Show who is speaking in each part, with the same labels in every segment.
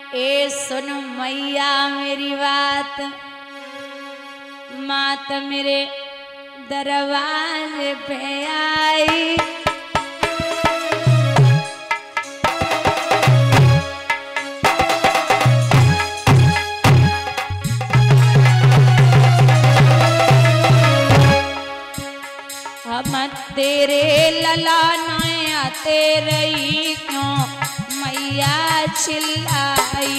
Speaker 1: ए सुन मैया मेरी बात, मात मेरे दरवाजे पे आई। हम तेरे ललाने आते रही क्यों मैया चिल्लाई।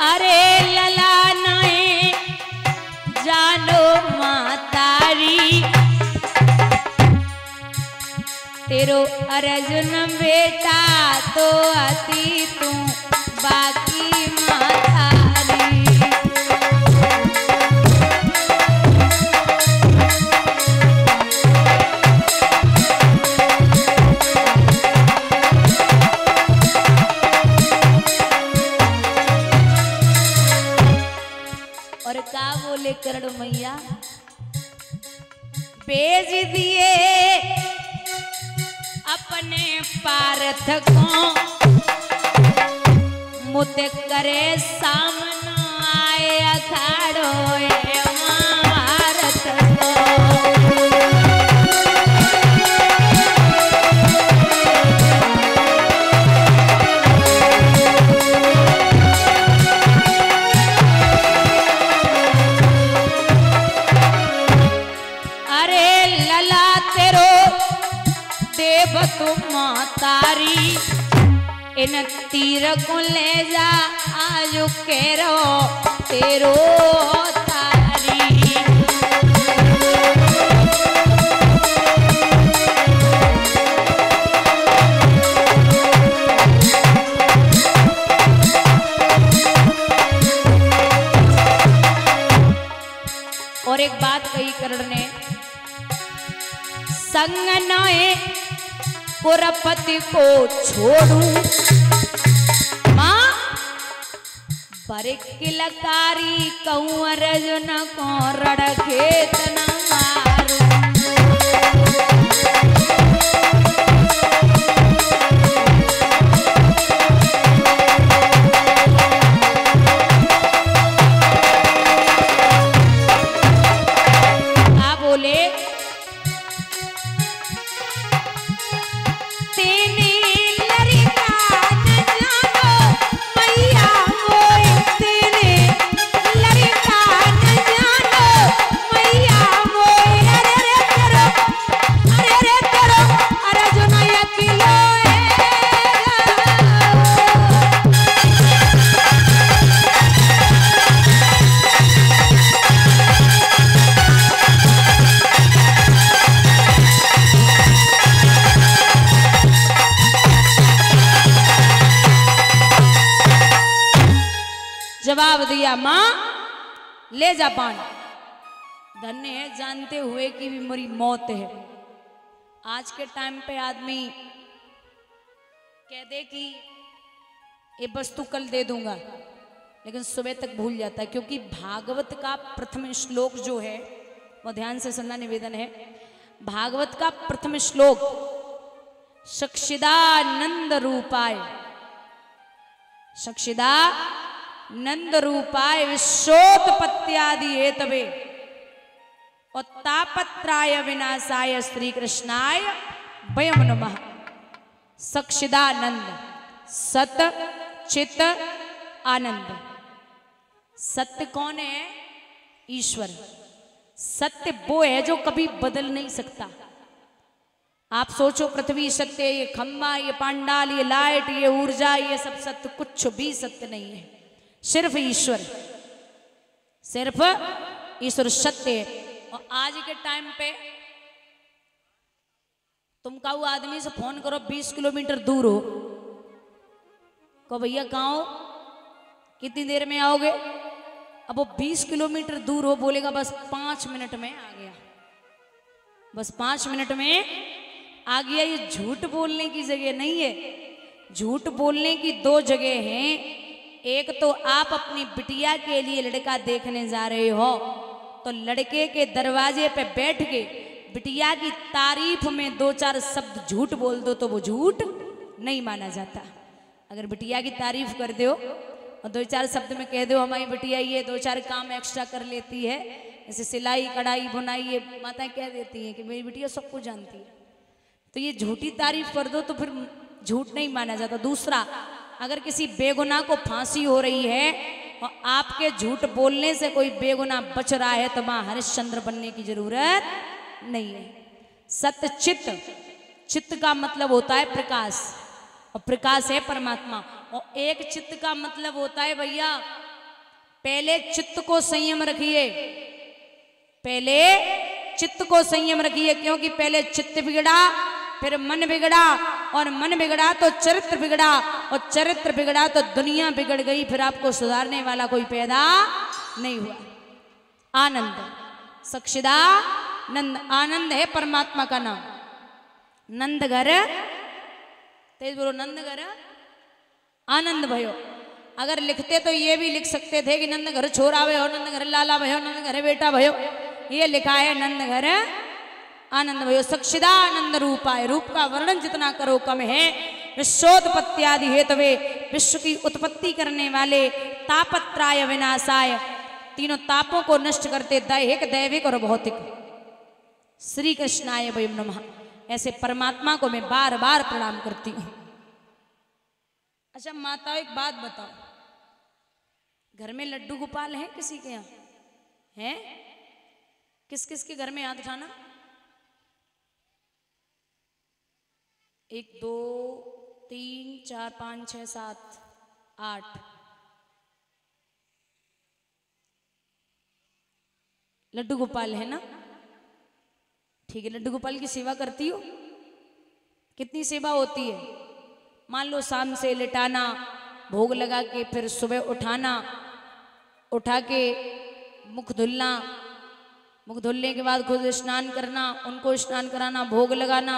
Speaker 1: अरे ललाने जानो मातारी, तेरो अर्जुन बेटा तो अति तू बाकी मातारी। और का बोले करण मैया, भेज दिए अपने पार्थ को, मुझे करे सामने आए अखाड़ो महाभारत को। अरे लला तेरो देव तुम तारी, इन तीर को ले जा आज केरो तेरो तारी। और एक बात कही कर्ण ने, संग नए पुरपति को छोड़ूं मां, बरे किलकारी कहूं अर्जुन को रणखेत न मारूं। आ बोले जवाब दिया, मां ले जा पान। धन्य है जानते हुए कि भी मेरी मौत है। आज के टाइम पे आदमी कह दे कि ये वस्तु कल दे दूंगा, लेकिन सुबह तक भूल जाता है, क्योंकि भागवत का प्रथम श्लोक जो है वो ध्यान से सुनना निवेदन है। भागवत का प्रथम श्लोक सक्षिदानंद रूपाय, सक्षिदा नंद रूपाय विश्वोत्पत्त्यादि हेतवे और तापत्राय विनाशाय श्री कृष्णाय वयम नमः। सक्षिदानंद, सत चित आनंद। सत्य कौन है? ईश्वर। सत्य वो है जो कभी बदल नहीं सकता। आप सोचो, पृथ्वी सत्य, ये खंबा, ये पांडाल, ये लाइट, ये ऊर्जा, ये सब सत्य, कुछ भी सत्य नहीं है, सिर्फ ईश्वर, सिर्फ ईश्वर सत्य है। और आज के टाइम पे तुम कहो आदमी से फोन करो 20 किलोमीटर दूर हो, कहो भैया कहाँ हो, कितनी देर में आओगे? अब वो 20 किलोमीटर दूर हो, बोलेगा बस 5 मिनट में आ गया, बस 5 मिनट में आ गया। ये झूठ बोलने की जगह नहीं है। झूठ बोलने की दो जगह हैं। एक तो आप अपनी बिटिया के लिए लड़का देखने जा रहे हो, तो लड़के के दरवाजे पे बैठ के बिटिया की तारीफ में दो चार शब्द झूठ बोल दो तो वो झूठ नहीं माना जाता। अगर बिटिया की तारीफ कर दो और दो चार शब्द में कह दो हमारी बिटिया ये दो चार काम एक्स्ट्रा कर लेती है, जैसे सिलाई कढ़ाई बुनाई, ये माताएं कह देती हैं कि मेरी बिटिया सब कुछ जानती है, तो ये झूठी तारीफ कर दो तो फिर झूठ नहीं माना जाता। दूसरा, अगर किसी बेगुनाह को फांसी हो रही है और आपके झूठ बोलने से कोई बेगुनाह बच रहा है तो मां हरिश्चंद्र बनने की जरूरत नहीं है। सत्य चित्त, चित्त का मतलब होता है प्रकाश, और प्रकाश है परमात्मा। और एक चित्त का मतलब होता है भैया, पहले चित्त को संयम रखिए, पहले चित्त को संयम रखिए, क्योंकि पहले चित्त बिगड़ा फिर मन बिगड़ा, और मन बिगड़ा तो चरित्र बिगड़ा, और चरित्र बिगड़ा तो दुनिया बिगड़ गई, फिर आपको सुधारने वाला कोई पैदा नहीं हुआ। आनंद, सक्षिदा नंद, आनंद है परमात्मा का नाम। नंद घर, तेज बोलो, नंद घर आनंद भयो। अगर लिखते तो ये भी लिख सकते थे कि नंद घर छोरा भयो, नंद घर लाला भयो, नंद घर बेटा भयो, ये लिखा है नंद घर आनंद भयो। सक्षिदानंद रूपाय, रूप का वर्णन जितना करो कम है। विश्वोत्पत्ति आदि हेतवे, विश्व की उत्पत्ति करने वाले, तापत्राय विनाशाय, तीनों तापों को नष्ट करते, दैहिक दैविक और भौतिक, श्री कृष्णाय वयम नमः। ऐसे परमात्मा को मैं बार बार प्रणाम करती हूँ। अच्छा माताओं, एक बात बताओ, घर में लड्डू गोपाल हैं किसी के यहाँ? हैं? किस किस के घर में? हाथ उठाना। 1 2 3 4 5 6 7 8 लड्डू गोपाल है ना? ठीक है, लड्डू गोपाल की सेवा करती हो? कितनी सेवा होती है? मान लो शाम से लिटाना, भोग लगा के फिर सुबह उठाना, उठा के मुख धुलना, मुख धुलने के बाद खुद स्नान करना, उनको स्नान कराना, भोग लगाना,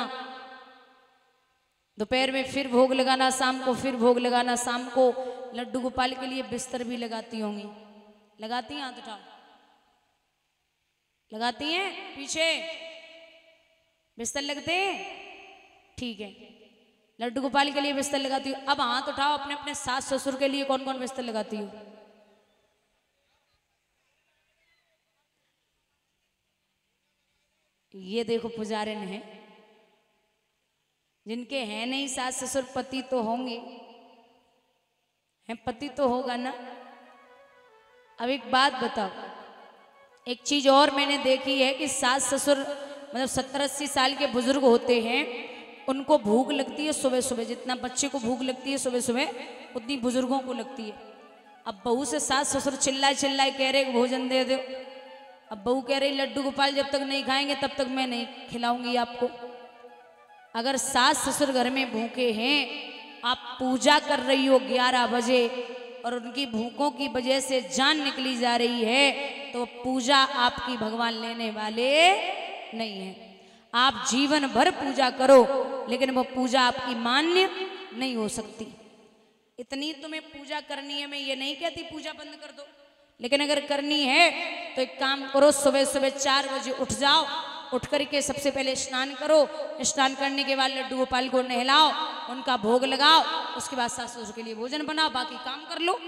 Speaker 1: दोपहर में फिर भोग लगाना, शाम को फिर भोग लगाना। शाम को लड्डू गोपाल के लिए बिस्तर भी लगाती होंगी, लगाती हैं? हाथ उठाओ। लगाती हैं? पीछे बिस्तर लगते हैं? ठीक है, लड्डू गोपाल के लिए बिस्तर लगाती हूँ। अब हाथ उठाओ अपने अपने सास ससुर के लिए, कौन कौन बिस्तर लगाती हो? ये देखो पुजारिन है, जिनके हैं नहीं सास ससुर, पति तो होंगे, हैं? पति तो होगा ना। अब एक बात बताओ, एक चीज और मैंने देखी है कि सास ससुर मतलब 70-80 साल के बुजुर्ग होते हैं, उनको भूख लगती है सुबह सुबह, जितना बच्चे को भूख लगती है सुबह सुबह उतनी बुजुर्गों को लगती है। अब बहू से सास ससुर चिल्लाए चिल्लाए कह रहे भोजन दे दो, अब बहू कह रही लड्डू गोपाल जब तक नहीं खाएंगे तब तक मैं नहीं खिलाऊंगी आपको। अगर सास ससुर घर में भूखे हैं, आप पूजा कर रही हो 11 बजे और उनकी भूखों की वजह से जान निकली जा रही है, तो पूजा आपकी भगवान लेने वाले नहीं है। आप जीवन भर पूजा करो लेकिन वो पूजा आपकी मान्य नहीं हो सकती। इतनी तुम्हें पूजा करनी है, मैं ये नहीं कहती पूजा बंद कर दो, लेकिन अगर करनी है तो एक काम करो, सुबह सुबह 4 बजे उठ जाओ, उठ करके सबसे पहले स्नान करो, स्नान करने के बाद लड्डू गोपाल को नहलाओ, उनका भोग लगाओ, उसके बाद सास ससुर के लिए भोजन बनाओ, बाकी काम कर लो।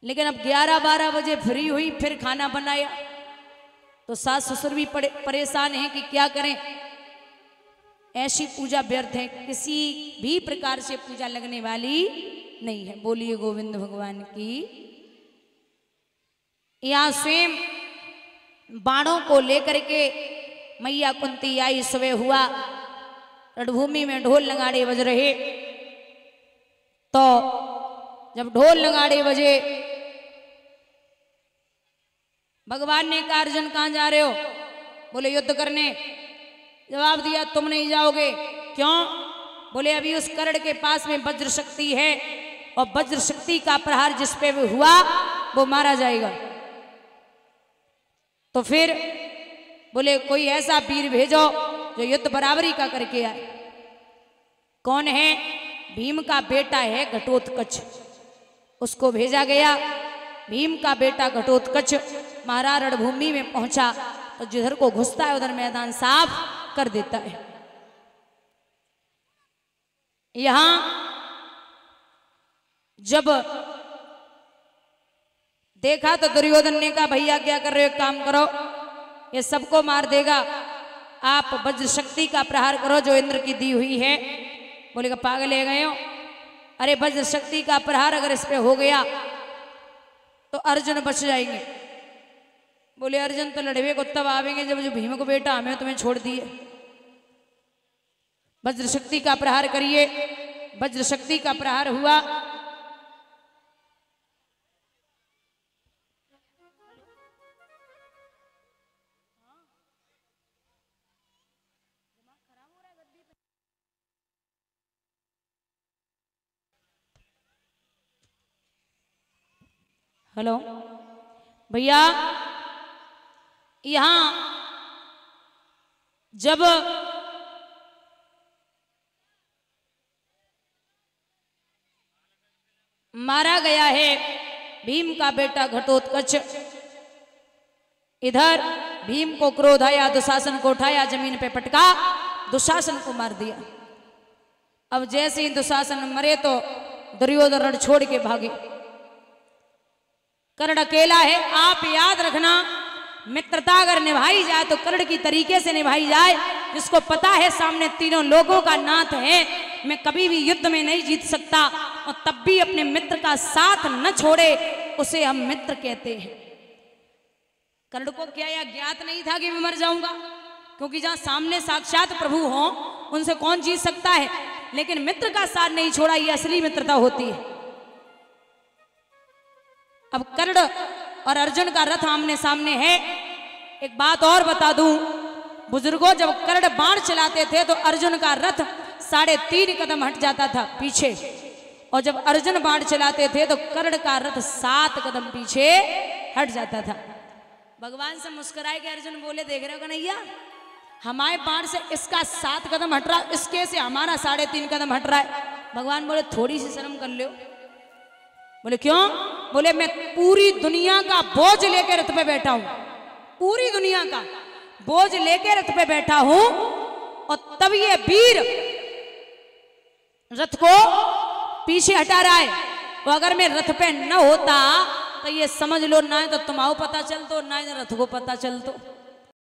Speaker 1: लेकिन अब 11-12 बजे फ्री हुई फिर खाना बनाया तो सास ससुर भी परेशान हैं कि क्या करें। ऐसी पूजा व्यर्थ है, किसी भी प्रकार से पूजा लगने वाली नहीं है। बोलिए गोविंद भगवान की। यहाँ स्वयं बाणों को लेकर के मैया कुंती आई, सुबह हुआ, रणभूमि में ढोल नगाड़े बज रहे, तो जब ढोल नगाड़े बजे भगवान ने कहा अर्जुन कहाँ जा रहे हो? बोले युद्ध करने। जवाब दिया तुम नहीं जाओगे। क्यों? बोले अभी उस कर्ण के पास में वज्र शक्ति है और वज्र शक्ति का प्रहार जिस पे हुआ वो मारा जाएगा। तो फिर बोले कोई ऐसा वीर भेजो जो युद्ध बराबरी का करके आए। कौन है? भीम का बेटा है घटोत्कच, उसको भेजा गया। भीम का बेटा घटोत्कच महाराज रणभूमि में पहुंचा तो जिधर को घुसता है उधर मैदान साफ कर देता है। यहां जब देखा तो दुर्योधन ने कहा भैया क्या कर रहे हो, काम करो, ये सबको मार देगा, आप वज्र शक्ति का प्रहार करो जो इंद्र की दी हुई है। बोलेगा पागल है गए हो, अरे वज्र शक्ति का प्रहार अगर इस पे हो गया तो अर्जुन बच जाएंगे। बोले अर्जुन तो लड़वे को तब आवेंगे जब जो भीम को बेटा हमें तुम्हें छोड़ दिए। वज्र शक्ति का प्रहार करिए। वज्र शक्ति का प्रहार हुआ। हेलो भैया, यहां जब मारा गया है भीम का बेटा घटोत्कच, इधर भीम को क्रोध आया, दुशासन को उठाया, जमीन पे पटका, दुशासन को मार दिया। अब जैसे ही दुशासन मरे तो दुर्योधन रण छोड़ के भागे। कर्ण अकेला है। आप याद रखना, मित्रता अगर निभाई जाए तो कर्ण की तरीके से निभाई जाए, जिसको पता है सामने तीनों लोगों का नाथ है, मैं कभी भी युद्ध में नहीं जीत सकता और तब भी अपने मित्र का साथ न छोड़े, उसे हम मित्र कहते हैं। कर्ण को क्या यह ज्ञात नहीं था कि मैं मर जाऊंगा, क्योंकि जहां सामने साक्षात प्रभु हो उनसे कौन जीत सकता है, लेकिन मित्र का साथ नहीं छोड़ा, ये असली मित्रता होती है। अब कर्ण और अर्जुन का रथ आमने सामने है। एक बात और बता दूं बुजुर्गों, जब कर्ण बाण चलाते थे तो अर्जुन का रथ 3.5 कदम हट जाता था पीछे, और जब अर्जुन बाण चलाते थे तो कर्ण का रथ 7 कदम पीछे हट जाता था। भगवान से मुस्कुराए के अर्जुन बोले देख रहे हो कन्हैया, हमारे बाण से इसका 7 कदम हट रहा, इसके से हमारा 3.5 कदम हट रहा है। भगवान बोले थोड़ी सी शर्म कर लो। बोले क्यों? बोले मैं पूरी दुनिया का बोझ लेकर रथ पे बैठा हूं, पूरी दुनिया का बोझ लेकर रथ पे बैठा हूं, और तब ये वीर रथ को पीछे हटा रहा है। तो अगर मैं रथ पे न होता तो ये समझ लो ना तो तुम्हारा पता चलतो, ना रथ को पता चलतो।